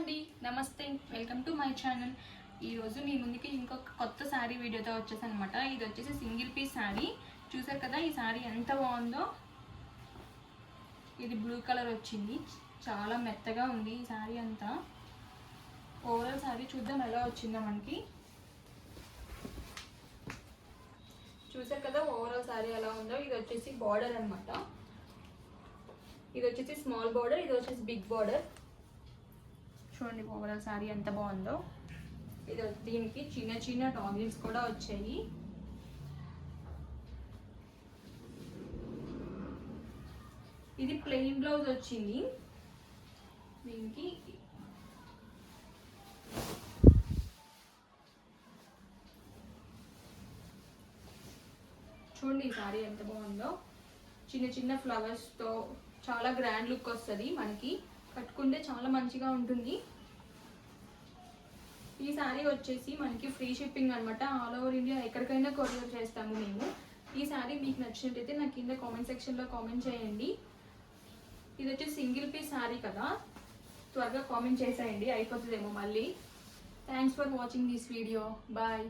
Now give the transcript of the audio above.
అండి, నమస్తే, welcome to my channel. ఈరోజు మీ ముందుకి ఇంకొక కొత్త శారీ వీడియోతో వచ్చేసాను అనమాట. ఇది వచ్చేసి సింగిల్ పీస్ శారీ. చూసారు కదా ఈ శారీ ఎంత బాగుందో. ఇది బ్లూ కలర్ వచ్చింది, చాలా మెత్తగా ఉంది ఈ శారీ అంతా. ఓవరాల్ శారీ చూద్దాం ఎలా వచ్చిందో మనకి. చూసారు కదా ఓవరాల్ శారీ ఎలా ఉందో. ఇది వచ్చేసి బార్డర్ అనమాట. ఇది వచ్చేసి స్మాల్ బార్డర్, ఇది వచ్చేసి బిగ్ బార్డర్. చూడండి ఓవరాల్ శారీ ఎంత బాగుందో. ఇది దీనికి చిన్న చిన్న టాగిల్స్ కూడా వచ్చాయి. ఇది ప్లెయిన్ బ్లౌజ్ వచ్చింది దీనికి. చూడండి ఈ శారీ ఎంత బాగుందో. చిన్న చిన్న ఫ్లవర్స్తో చాలా గ్రాండ్ లుక్ వస్తుంది మనకి. కట్టుకుంటే చాలా మంచిగా ఉంటుంది. ఈ శారీ వచ్చేసి మనకి ఫ్రీ షిప్పింగ్ అనమాట. ఆల్ ఓవర్ ఇండియా ఎక్కడికైనా కొరియర్ చేస్తాము మేము. ఈ శారీ మీకు నచ్చినట్టయితే నాకు కింద కామెంట్ సెక్షన్లో కామెంట్ చేయండి. ఇది వచ్చేసి సింగిల్ పీస్ శారీ కదా, త్వరగా కామెంట్ చేసేయండి, అయిపోతుందేమో మళ్ళీ. Thanks for watching this video. Bye.